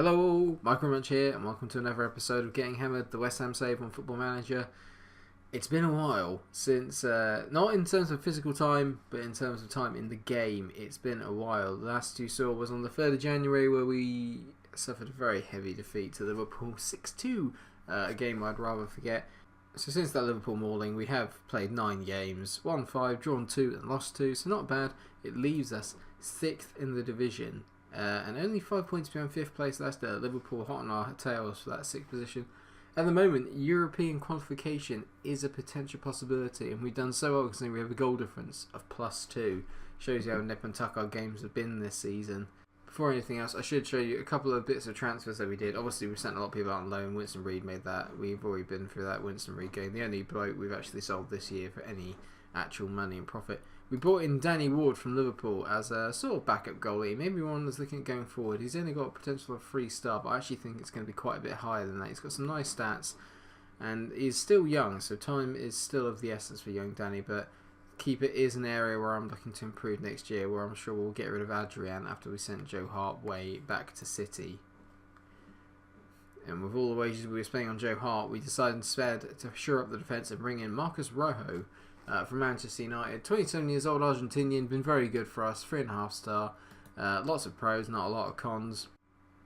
Hello, MikeRo here, and welcome to another episode of Getting Hammered, the West Ham save on Football Manager. It's been a while since, not in terms of physical time, but in terms of time in the game, it's been a while. The last you saw was on the 3rd of January, where we suffered a very heavy defeat to Liverpool 6-2, a game I'd rather forget. So since that Liverpool mauling, we have played 9 games, won 5, drawn 2 and lost 2, so not bad. It leaves us 6th in the division. And only 5 points behind 5th place Leicester. Liverpool hot on our tails for that 6th position. At the moment, European qualification is a potential possibility, and we've done so well because we have a goal difference of +2. Shows you how nip and tuck our games have been this season. Before anything else, I should show you a couple of bits of transfers that we did. Obviously, we sent a lot of people out on loan. Winston Reid made that. We've already been through that Winston Reid game. The only bloke we've actually sold this year for any actual money and profit. We brought in Danny Ward from Liverpool as a sort of backup goalie. Maybe one that's looking at going forward. He's only got a potential of 3 star, but I actually think it's going to be quite a bit higher than that. He's got some nice stats, and he's still young, so time is still of the essence for young Danny, but keeper is an area where I'm looking to improve next year, where I'm sure we'll get rid of Adrian after we sent Joe Hart way back to City. And with all the wages we were spending on Joe Hart, we decided instead to shore up the defence and bring in MikeRo from Manchester United. 27 years old Argentinian, been very good for us, 3.5 star. Lots of pros, not a lot of cons.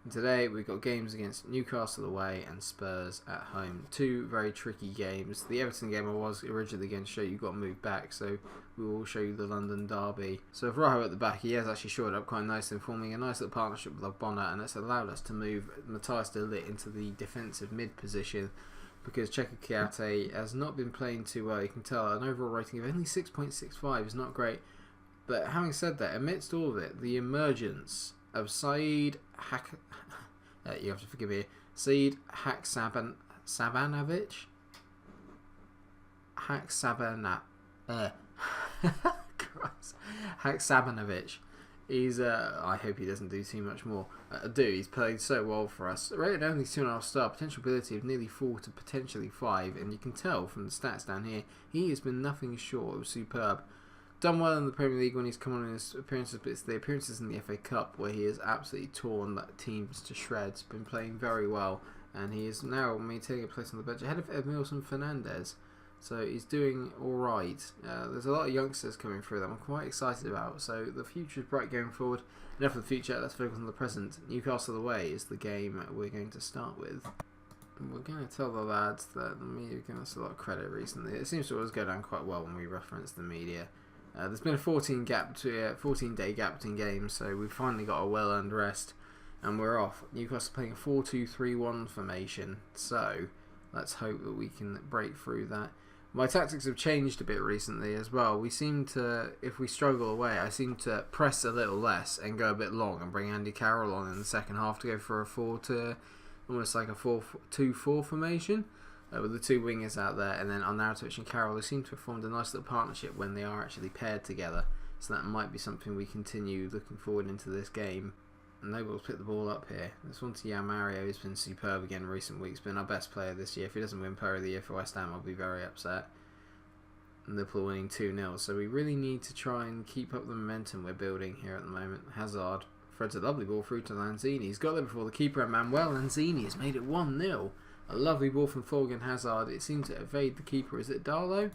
And today we've got games against Newcastle away and Spurs at home. 2 very tricky games. The Everton game I was originally going to show you got moved back, so we will show you the London derby. So with Rojo at the back, he has actually shored up quite nicely, forming a nice little partnership with Bonanza, and it's allowed us to move Matthias de Ligt into the defensive mid position, because Checo Kiate has not been playing too well. You can tell an overall rating of only 6.65 is not great. But having said that, amidst all of it, the emergence of Said you have to forgive me, Said Haksabanovic, Haksabanovic. He's, I hope he doesn't do too much more. He's played so well for us. Rated only 2.5 star, potential ability of nearly 4 to potentially 5, and you can tell from the stats down here, he has been nothing short of superb. Done well in the Premier League when he's come on in his appearances, but it's the appearances in the FA Cup where he has absolutely torn teams to shreds. Been playing very well, and he is now maintaining a place on the bench ahead of Edmilson Fernandez. So he's doing alright. There's a lot of youngsters coming through that I'm quite excited about. So the future is bright going forward. Enough of the future, let's focus on the present. Newcastle away is the game we're going to start with. And we're going to tell the lads that the media have given us a lot of credit recently. It seems to always go down quite well when we reference the media. There's been a 14-day gap between games, so we've finally got a well-earned rest, and we're off. Newcastle playing a 4-2-3-1 formation, so let's hope that we can break through that. My tactics have changed a bit recently as well. We seem to, if we struggle away, I seem to press a little less and go a bit long and bring Andy Carroll on in the second half to go for almost like a 4-2-4 formation. With the 2 wingers out there, and then Arnautovic and Carroll, they seem to have formed a nice little partnership when they are actually paired together. So that might be something we continue looking forward into this game. And Noble's picked the ball up here. This one to Mario has been superb again in recent weeks. Been our best player this year. If he doesn't win Player of the Year for West Ham, I'll be very upset. And Liverpool winning 2-0. So we really need to try and keep up the momentum we're building here at the moment. Hazard threads a lovely ball through to Lanzini. He's got there before the keeper, and Manuel Lanzini has made it 1-0. A lovely ball from Thorgan Hazard. It seemed to evade the keeper. Is it Darlow?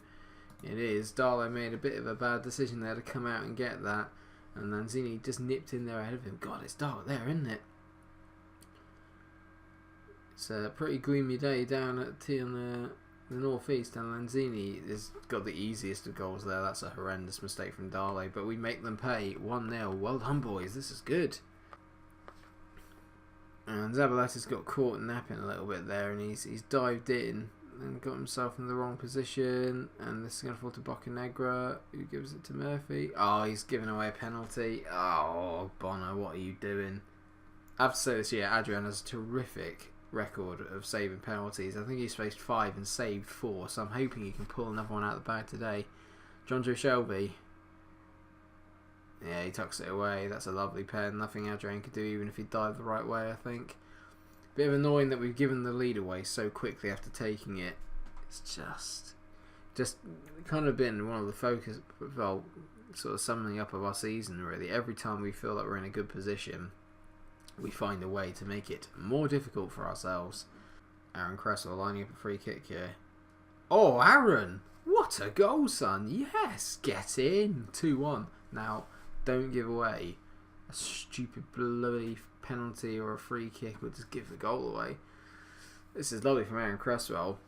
It is. Darlow made a bit of a bad decision there to come out and get that. And Lanzini just nipped in there ahead of him. God, it's dark there, isn't it? It's a pretty gloomy day down at the northeast, and Lanzini has got the easiest of goals there. That's a horrendous mistake from Darlow, but we make them pay 1-0. Well done, boys. This is good. And Zabaleta's got caught napping a little bit there, and he's dived in and got himself in the wrong position. And this is going to fall to Bocanegra, who gives it to Murphy. Oh, he's giving away a penalty. Oh, Bono, what are you doing? I have to say this year, Adrian has a terrific record of saving penalties. I think he's faced 5 and saved 4, so I'm hoping he can pull another one out of the bag today. John Joe Shelby. Yeah, he tucks it away. That's a lovely pen. Nothing Adrian could do, even if he dived the right way, I think. Bit of annoying that we've given the lead away so quickly after taking it. It's just kind of been one of the focus, well, sort of summing up of our season, really. Every time we feel that we're in a good position, we find a way to make it more difficult for ourselves. Aaron Cresswell lining up a free kick here. Oh, Aaron! What a goal, son! Yes! Get in! 2-1. Now, don't give away a stupid bloody penalty or a free kick or just give the goal away. This is lovely from Aaron Cresswell.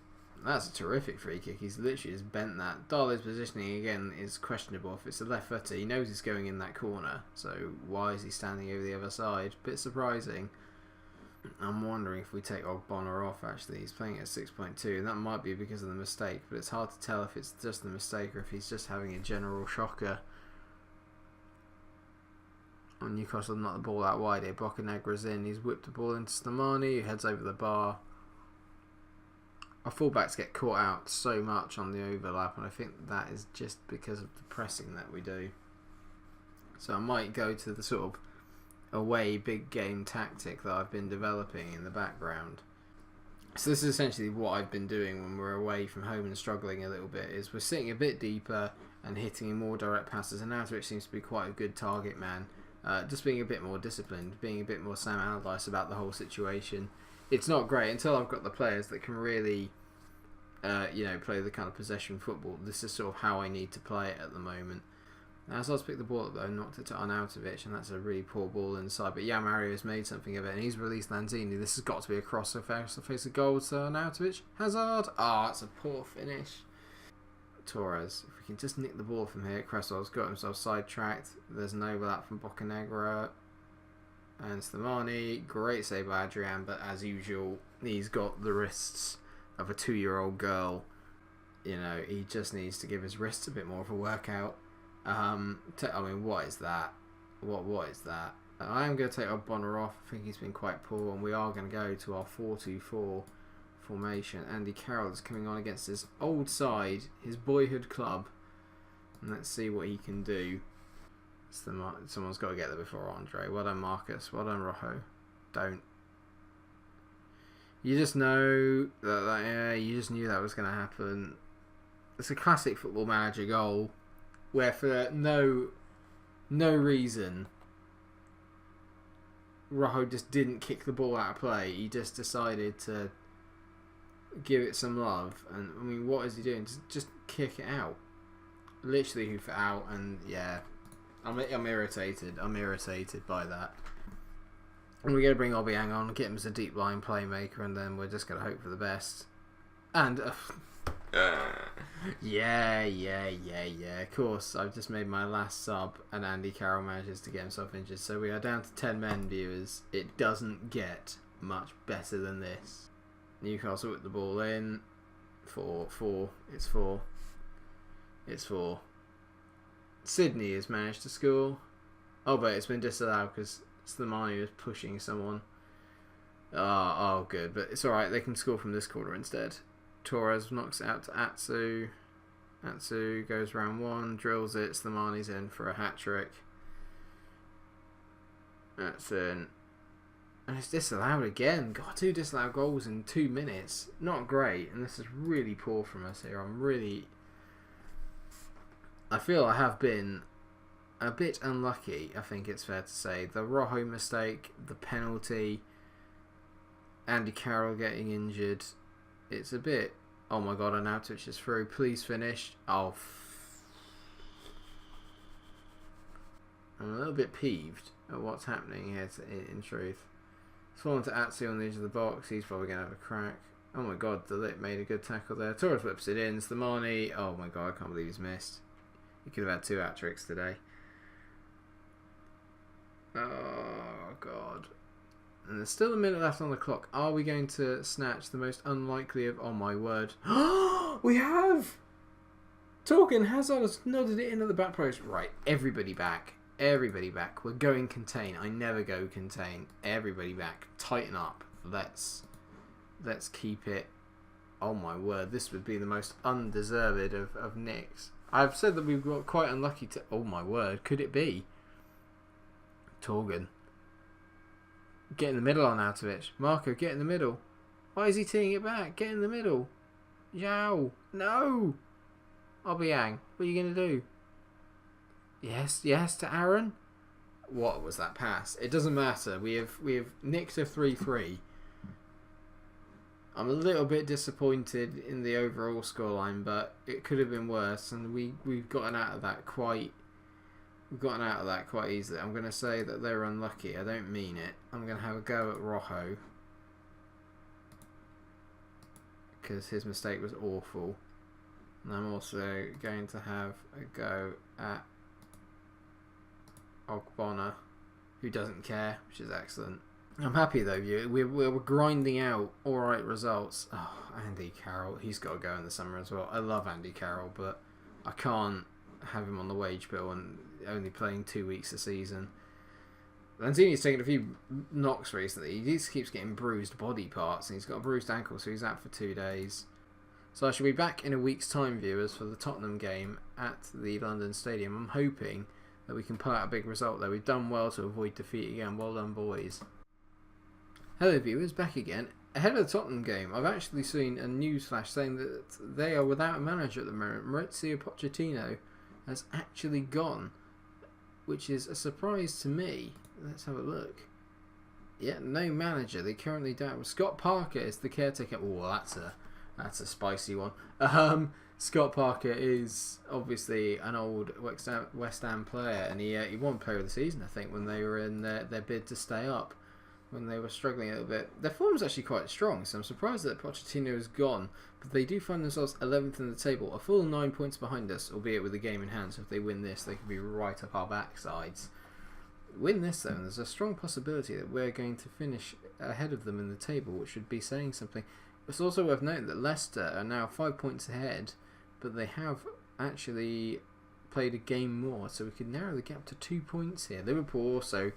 That's a terrific free kick. He's literally just bent that. Darlow's positioning again is questionable. If it's a left footer, he knows he's going in that corner. So why is he standing over the other side? Bit surprising. I'm wondering if we take Ogbonna off actually. He's playing at 6.2 and that might be because of the mistake. But it's hard to tell if it's just the mistake or if he's just having a general shocker. On Newcastle not the ball out wide here. Bocanegra's in. He's whipped the ball into Slimani who heads over the bar. Our fullbacks get caught out so much on the overlap, and I think that is just because of the pressing that we do. So I might go to the sort of away big game tactic that I've been developing in the background. So this is essentially what I've been doing when we're away from home and struggling a little bit, is we're sitting a bit deeper and hitting more direct passes, and Arnautovic seems to be quite a good target man. Just being a bit more disciplined, being a bit more Sam Allardyce about the whole situation. It's not great until I've got the players that can really, play the kind of possession football. This is sort of how I need to play it at the moment. As I was picked the ball up though, knocked it to Arnautovic, and that's a really poor ball inside. But yeah, Mario's made something of it, and he's released Lanzini. This has got to be a cross to face of goal to Arnautovic. Hazard! It's a poor finish. Torres, if we can just nick the ball from here. Cresswell's got himself sidetracked. There's an overlap from Bocanegra. And Slimani, great save by Adrian, but as usual, he's got the wrists of a 2-year-old girl. He just needs to give his wrists a bit more of a workout. What is that? What is that? I am going to take Ogbonna off. I think he's been quite poor, and we are going to go to our 4-2-4 formation. Andy Carroll is coming on against his old side, his boyhood club. And let's see what he can do. Someone's got to get there before Andre. Well done, Marcus. Well done, Rojo. Don't. You just know you just knew that was going to happen. It's a classic Football Manager goal, where for no reason, Rojo just didn't kick the ball out of play. He just decided to give it some love. And I mean, what is he doing? Just kick it out. Literally hoof it out, and yeah. I'm irritated. I'm irritated by that. And we're going to bring Obiang on, get him as a deep line playmaker, and then we're just going to hope for the best. And yeah. Of course, I've just made my last sub, and Andy Carroll manages to get himself injured. So we are down to 10 men, viewers. It doesn't get much better than this. Newcastle with the ball in. 4. It's 4. Sydney has managed to score. Oh, but it's been disallowed because Slimani was pushing someone. Oh, good. But it's alright. They can score from this corner instead. Torres knocks it out to Atsu. Atsu goes round 1, drills it. Slimani's in for a hat-trick. That's in. And it's disallowed again. God, 2 disallowed goals in 2 minutes. Not great. And this is really poor from us here. I feel I have been a bit unlucky, I think it's fair to say. The Rojo mistake, the penalty, Andy Carroll getting injured. It's a bit... Oh my god, Arnautovic is through. Please finish. I'm a little bit peeved at what's happening here, in truth. It's fallen to Atsu on the edge of the box. He's probably going to have a crack. Oh my god, the Lit made a good tackle there. Torres whips it in. Slimani. Oh my god, I can't believe he's missed. He could have had 2 hat-tricks today. Oh, God. And there's still a minute left on the clock. Are we going to snatch the most unlikely of... Oh, my word. We have! Talking, Hazard has nodded it in at the back post. Right, everybody back. Everybody back. We're going contain. I never go contain. Everybody back. Tighten up. Let's keep it... Oh, my word. This would be the most undeserved of nicks. I've said that we've got quite unlucky to... Oh my word, could it be? Torgan. Get in the middle on Arnautovic. Marco, get in the middle. Why is he teeing it back? Get in the middle. Yao. No. Obiang, what are you going to do? Yes, to Aaron. What was that pass? It doesn't matter. We have nicked a 3-3. I'm a little bit disappointed in the overall scoreline, but it could have been worse, and we've gotten out of that quite easily. I'm going to say that they're unlucky. I don't mean it. I'm going to have a go at Rojo because his mistake was awful. And I'm also going to have a go at Ogbonna, who doesn't care, which is excellent. I'm happy though. We're grinding out alright results. Oh, Andy Carroll, he's got to go in the summer as well. I love Andy Carroll, but I can't have him on the wage bill and only playing 2 weeks a season. Lanzini's taken a few knocks recently. He just keeps getting bruised body parts, and he's got a bruised ankle, so he's out for 2 days. So I shall be back in a week's time, viewers, for the Tottenham game at the London Stadium. I'm hoping that we can pull out a big result there. We've done well to avoid defeat again. Well done, boys. Hello viewers, back again. Ahead of the Tottenham game, I've actually seen a news flash saying that they are without a manager at the moment. Maurizio Pochettino has actually gone, which is a surprise to me. Let's have a look. Yeah, no manager. They currently don't. Scott Parker is the caretaker. Oh, that's a spicy one. Scott Parker is obviously an old West Ham player, and he won Player of the Season, I think, when they were in their bid to stay up, when they were struggling a little bit. Their form's actually quite strong, so I'm surprised that Pochettino is gone, but they do find themselves 11th in the table, a full 9 points behind us, albeit with the game in hand, so if they win this, they could be right up our backsides. Win this though, and there's a strong possibility that we're going to finish ahead of them in the table, which should be saying something. It's also worth noting that Leicester are now 5 points ahead, but they have actually played a game more, so we could narrow the gap to 2 points here. Liverpool also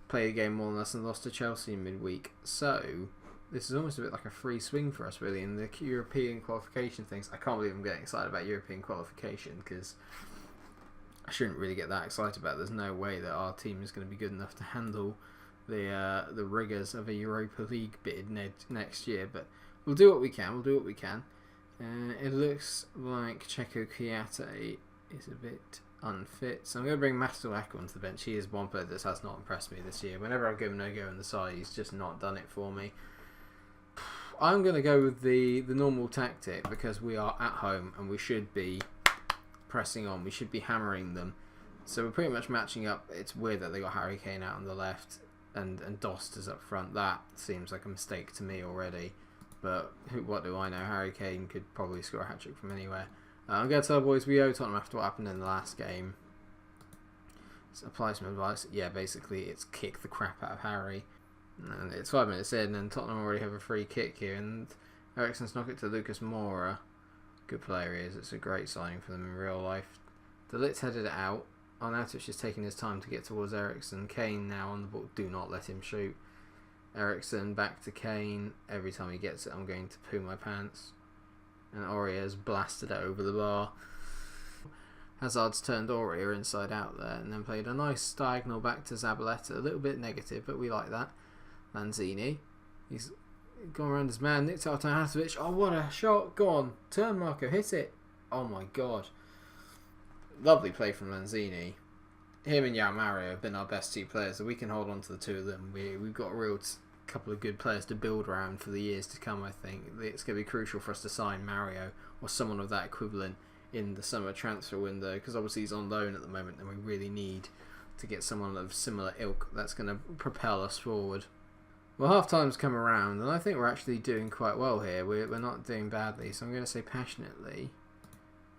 played a game more than us and lost to Chelsea in midweek, so this is almost a bit like a free swing for us really in the European qualification things. I can't believe I'm getting excited about European qualification, because I shouldn't really get that excited about it. There's no way that our team is going to be good enough to handle the rigours of a Europa League bid next year, but we'll do what we can. It looks like Checo Kiate is a bit unfit, so I'm going to bring Mastuaku onto the bench. He is one player that has not impressed me this year. Whenever I've given no-go in the side, he's just not done it for me. I'm going to go with the normal tactic, because we are at home and we should be pressing on. We should be hammering them. So we're pretty much matching up. It's weird that they got Harry Kane out on the left and Dost is up front. That seems like a mistake to me already. But what do I know? Harry Kane could probably score a hat-trick from anywhere. I'm going to tell the boys we owe Tottenham after what happened in the last game. Let's apply some advice. Yeah, basically it's kick the crap out of Harry. And it's 5 minutes in and Tottenham already have a free kick here. And Eriksen's knocked it to Lucas Moura. Good player he is. It's a great signing for them in real life. De Ligt's headed it out. Arnautovic is taking his time to get towards Eriksen. Kane now on the ball. Do not let him shoot. Eriksen back to Kane. Every time he gets it, I'm going to poo my pants. And Aurier's blasted it over the bar. Hazard's turned Aurier inside out there and then played a nice diagonal back to Zabaleta. A little bit negative, but we like that. Lanzini. He's gone around his man. Nicked out to Arnautovic. Oh, what a shot. Go on. Turn, Marco. Hit it. Oh, my God. Lovely play from Lanzini. Him and Mario have been our best two players, so we can hold on to the two of them. We've got a real couple of good players to build around for the years to come, I think. It's going to be crucial for us to sign Mario or someone of that equivalent in the summer transfer window, because obviously he's on loan at the moment and we really need to get someone of similar ilk that's going to propel us forward. Well, half-time's come around and I think we're actually doing quite well here. We're not doing badly, so I'm going to say passionately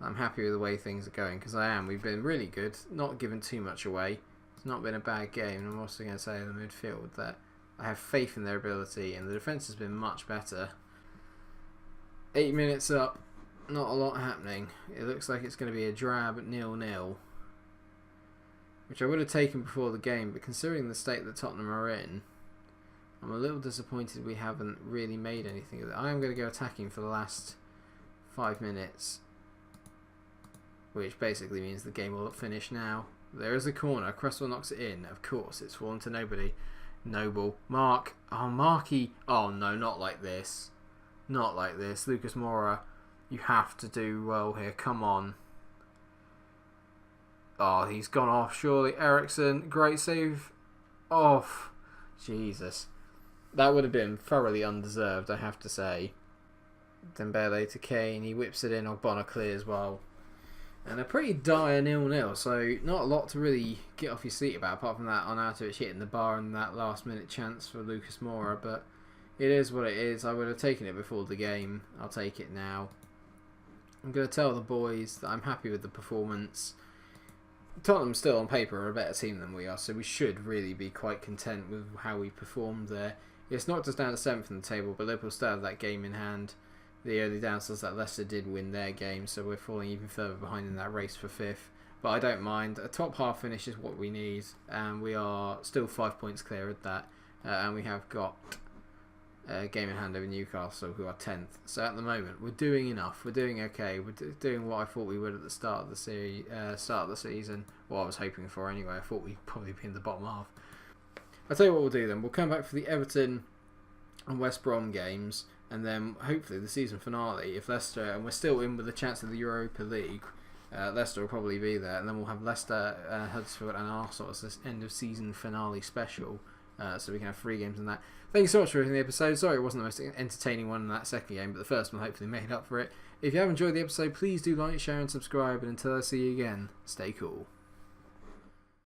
I'm happy with the way things are going, because I am. We've been really good, not given too much away. It's not been a bad game, and I'm also going to say in the midfield that I have faith in their ability, and the defence has been much better. 8 minutes up, not a lot happening. It looks like it's going to be a drab 0-0, which I would have taken before the game, but considering the state that Tottenham are in, I'm a little disappointed we haven't really made anything of it. I am going to go attacking for the last 5 minutes, which basically means the game will finish now. There is a corner. Cresswell knocks it in. Of course, it's fallen to nobody. Noble. Mark. Oh, Marky. Oh, no, not like this. Not like this. Lucas Moura, you have to do well here. Come on. Oh, he's gone off, surely. Ericsson, great save. Off. Jesus. That would have been thoroughly undeserved, I have to say. Dembele to Kane, he whips it in, Ogbonna clears well. And a pretty dire 0-0, so not a lot to really get off your seat about, apart from that Arnautovic hitting the bar and that last minute chance for Lucas Moura, but it is what it is. I would have taken it before the game. I'll take it now. I'm going to tell the boys that I'm happy with the performance. Tottenham still on paper are a better team than we are, so we should really be quite content with how we performed there. It's knocked us down to 7th in the table, but Liverpool still have that game in hand. The only downside is that Leicester did win their game, so we're falling even further behind in that race for 5th. But I don't mind. A top half finish is what we need, and we are still 5 points clear of that. And we have got a game in hand over Newcastle, who are 10th. So at the moment, we're doing enough. We're doing okay. We're doing what I thought we would at the start of the season. What I was hoping for anyway. I thought we'd probably be in the bottom half. I'll tell you what we'll do then. We'll come back for the Everton and West Brom games, and then hopefully the season finale, if Leicester, and we're still in with a chance of the Europa League, Leicester will probably be there, and then we'll have Leicester, Huddersfield and Arsenal as this end of season finale special, so we can have 3 games in that. Thank you so much for watching the episode. Sorry it wasn't the most entertaining one in that second game, but the first one hopefully made up for it. If you have enjoyed the episode, please do like, share and subscribe, and until I see you again, stay cool.